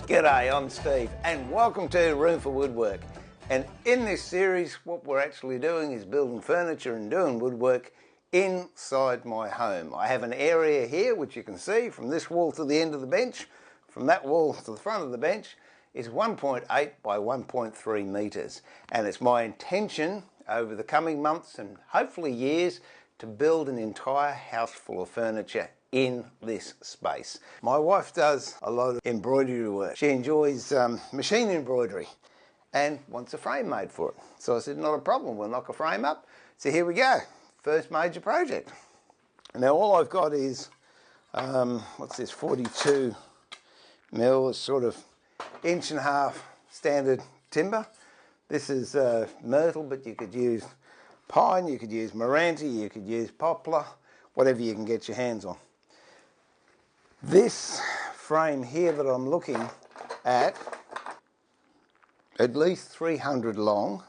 G'day, I'm Steve and welcome to Room for Woodwork. And in this series what we're actually doing is building furniture and doing woodwork inside my home. I have an area here which you can see from this wall to the end of the bench. From that wall to the front of the bench is 1.8 by 1.3 metres, and it's my intention over the coming months and hopefully years to build an entire house full of furniture in this space. My wife does a lot of embroidery work. She enjoys machine embroidery and wants a frame made for it. So I said, not a problem, we'll knock a frame up. So here we go, first major project. Now all I've got is, what's this, 42 mil, it's sort of 1.5 inch standard timber. This is myrtle, but you could use pine, you could use Maranta, you could use poplar, whatever you can get your hands on. This frame here that I'm looking at least 300 long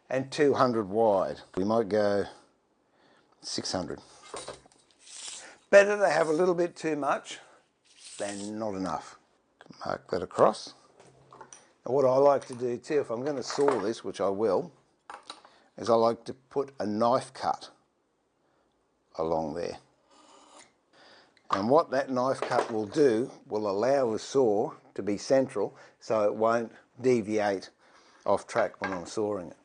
and 200 wide. We might go 600. Better to have a little bit too much than not enough. Mark that across. And what I like to do too, if I'm going to saw this, which I will, is I like to put a knife cut along there. And what that knife cut will do will allow the saw to be central so it won't deviate off track when I'm sawing it.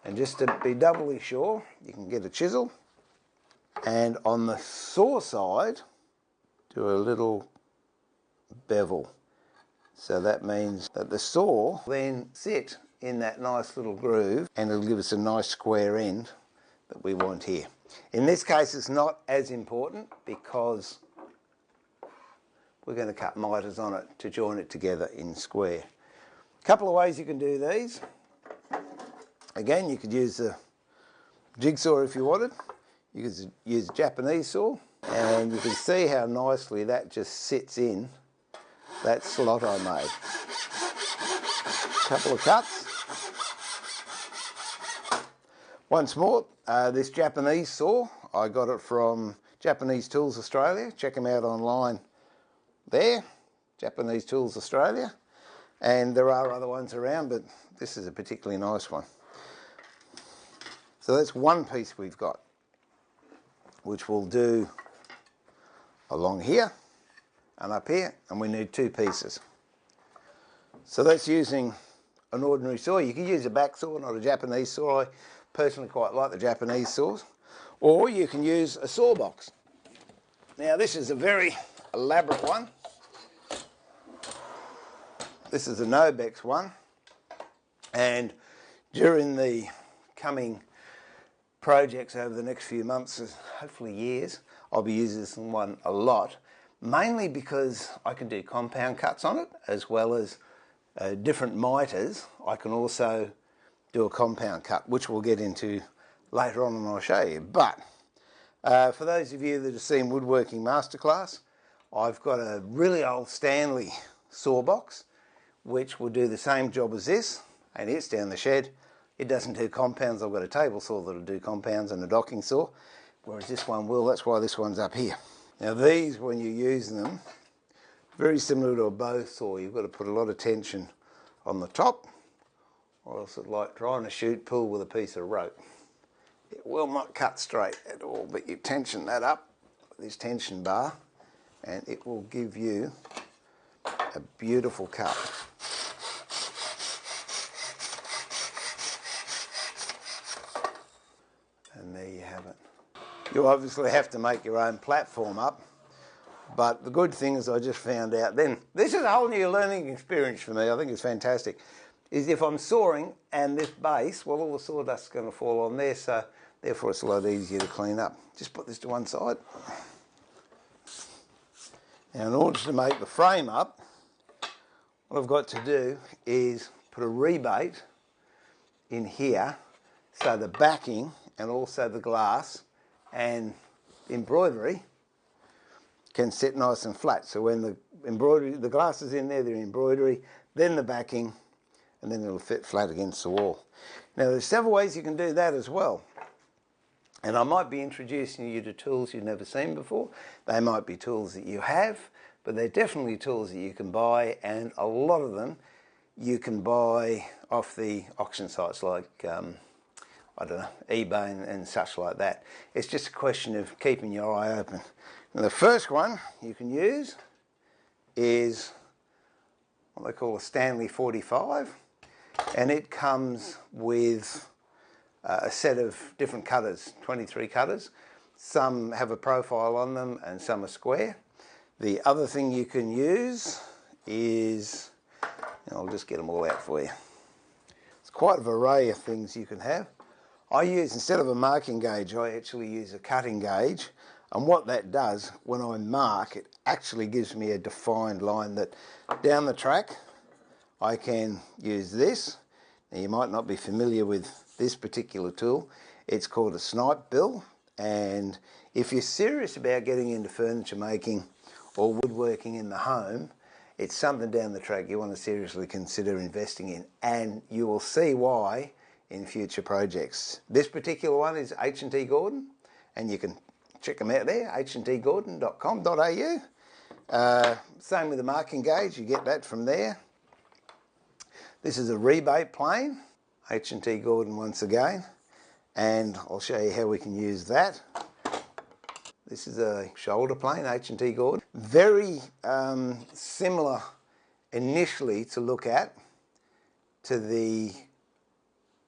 And just to be doubly sure, you can get a chisel and on the saw side do a little bevel. So that means that the saw will then sit in that nice little groove and it'll give us a nice square end that we want here. In this case it's not as important because we're going to cut miters on it to join it together in square. A couple of ways you can do these. Again, you could use a jigsaw if you wanted. You could use a Japanese saw, and you can see how nicely that just sits in that slot I made. Couple of cuts. Once more, this Japanese saw, I got it from Japanese Tools Australia. Check them out online there, Japanese Tools Australia. And there are other ones around, but this is a particularly nice one. So that's one piece we've got, which we'll do along here and up here, and we need two pieces. So that's using an ordinary saw. You can use a back saw, not a Japanese saw. I personally quite like the Japanese saws. Or you can use a saw box. Now this is a very elaborate one. This is a Nobex one, and during the coming projects over the next few months, hopefully years, I'll be using this one a lot, mainly because I can do compound cuts on it as well as different miters. I can also do a compound cut, which we'll get into later on and I'll show you. But for those of you that have seen Woodworking Masterclass, I've got a really old Stanley saw box which will do the same job as this, and it's down the shed. It doesn't do compounds. I've got a table saw that'll do compounds and a docking saw, whereas this one will. That's why this one's up here. Now these, when you use them, very similar to a bow saw. You've got to put a lot of tension on the top, or else it's like trying to shoot pool with a piece of rope. It will not cut straight at all, but you tension that up with this tension bar and it will give you a beautiful cut. And there you have it. You obviously have to make your own platform up, but the good thing is I just found out then, this is a whole new learning experience for me, I think it's fantastic, is if I'm sawing and this base, well, all the sawdust is going to fall on there, so therefore it's a lot easier to clean up. Just put this to one side. Now in order to make the frame up, what I've got to do is put a rebate in here so the backing and also the glass and embroidery can sit nice and flat. So when the embroidery, the glass is in there, the embroidery, then the backing, and then it'll fit flat against the wall. Now there's several ways you can do that as well. And I might be introducing you to tools you've never seen before. They might be tools that you have, but they're definitely tools that you can buy, and a lot of them you can buy off the auction sites like, I don't know, eBay and such like that. It's just a question of keeping your eye open. Now, the first one you can use is what they call a Stanley 45, and it comes with a set of different cutters, 23 cutters. Some have a profile on them and some are square. The other thing you can use is, I'll just get them all out for you. It's quite an array of things you can have. I use, instead of a marking gauge, I actually use a cutting gauge. And what that does, when I mark, it actually gives me a defined line that down the track, I can use this. Now, you might not be familiar with this particular tool. It's called a snipe bill. And if you're serious about getting into furniture making or woodworking in the home, it's something down the track you want to seriously consider investing in. And you will see why in future projects. This particular one is H&T Gordon, and you can check them out there, htgordon.com.au. Same with the marking gauge, you get that from there. This is a rebate plane, H&T Gordon once again, and I'll show you how we can use that. This is a shoulder plane, H&T Gordon. Very similar initially to look at to the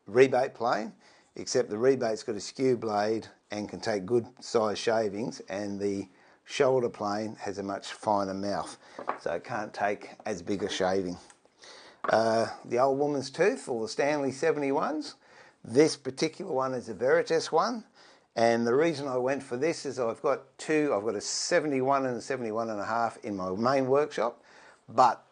rebate plane, except the rebate's got a skew blade and can take good size shavings, and the shoulder plane has a much finer mouth, so it can't take as big a shaving. The old woman's tooth, or the Stanley 71s. This particular one is a Veritas one, and the reason I went for this is I've got a 71 and a 71.5 in my main workshop, but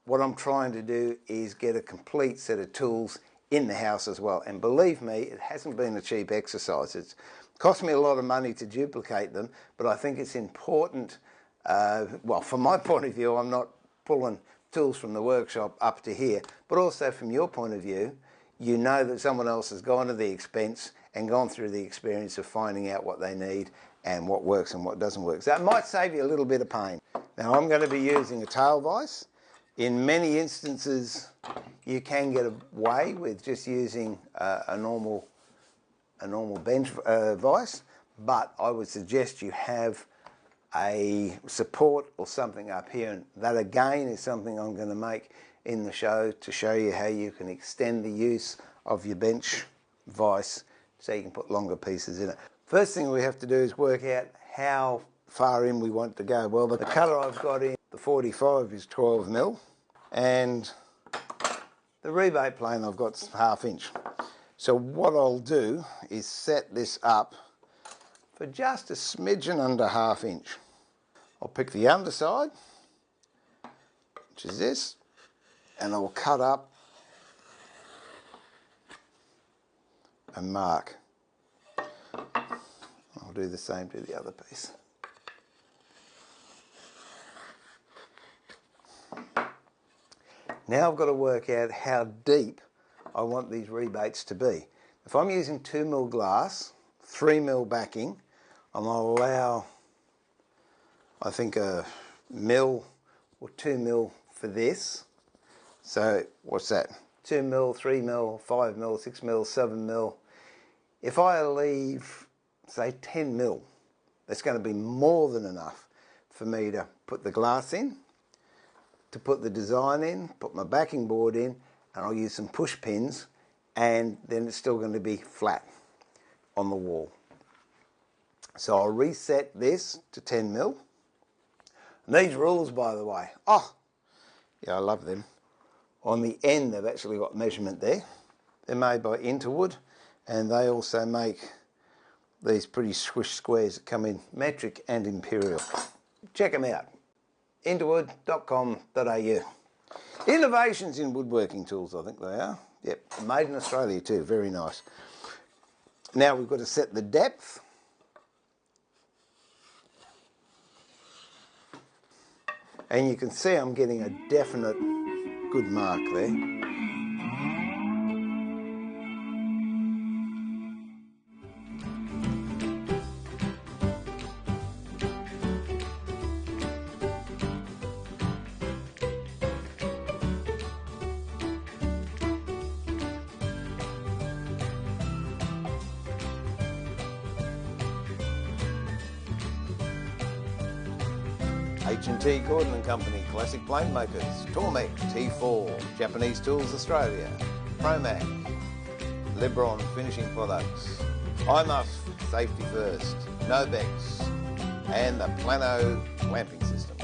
what I'm trying to do is get a complete set of tools in the house as well. And believe me, it hasn't been a cheap exercise. It's cost me a lot of money to duplicate them, but I think it's important, well, from my point of view, I'm not pulling tools from the workshop up to here, but also from your point of view, you know that someone else has gone to the expense and gone through the experience of finding out what they need and what works and what doesn't work. So it might save you a little bit of pain. Now, I'm going to be using a tail vise. In many instances, you can get away with just using a normal bench vise, but I would suggest you have a support or something up here, and that again is something I'm going to make in the show to show you how you can extend the use of your bench vise so you can put longer pieces in it. First thing we have to do is work out how far in we want to go. Well, the cutter I've got in the 45 is 12mm, and the rebate plane I've got 1/2 inch. So what I'll do is set this up for just a smidgen under 1/2 inch. I'll pick the underside, which is this, and I'll cut up and mark. I'll do the same to the other piece. Now I've got to work out how deep I want these rebates to be. If I'm using 2mm glass, 3mm backing, I'll allow, I think, a mil or 2mm for this. So what's that? 2mm, 3mm, 5mm, 6mm, 7mm. If I leave, say, 10mm, that's going to be more than enough for me to put the glass in, to put the design in, put my backing board in, and I'll use some push pins, and then it's still going to be flat on the wall. So I'll reset this to 10mm. And these rules, by the way, oh, yeah, I love them. On the end, they've actually got measurement there. They're made by Interwood, and they also make these pretty squish squares that come in metric and imperial. Check them out, interwood.com.au. Innovations in woodworking tools, I think they are. Yep, made in Australia too, very nice. Now we've got to set the depth. And you can see I'm getting a definite good mark there. H&T Gordon and Company, Classic Plane Makers, Tormek, T4, Japanese Tools Australia, Promac, Lebron Finishing Products, iMuff, Safety First, Nobex, and the Plano Clamping System.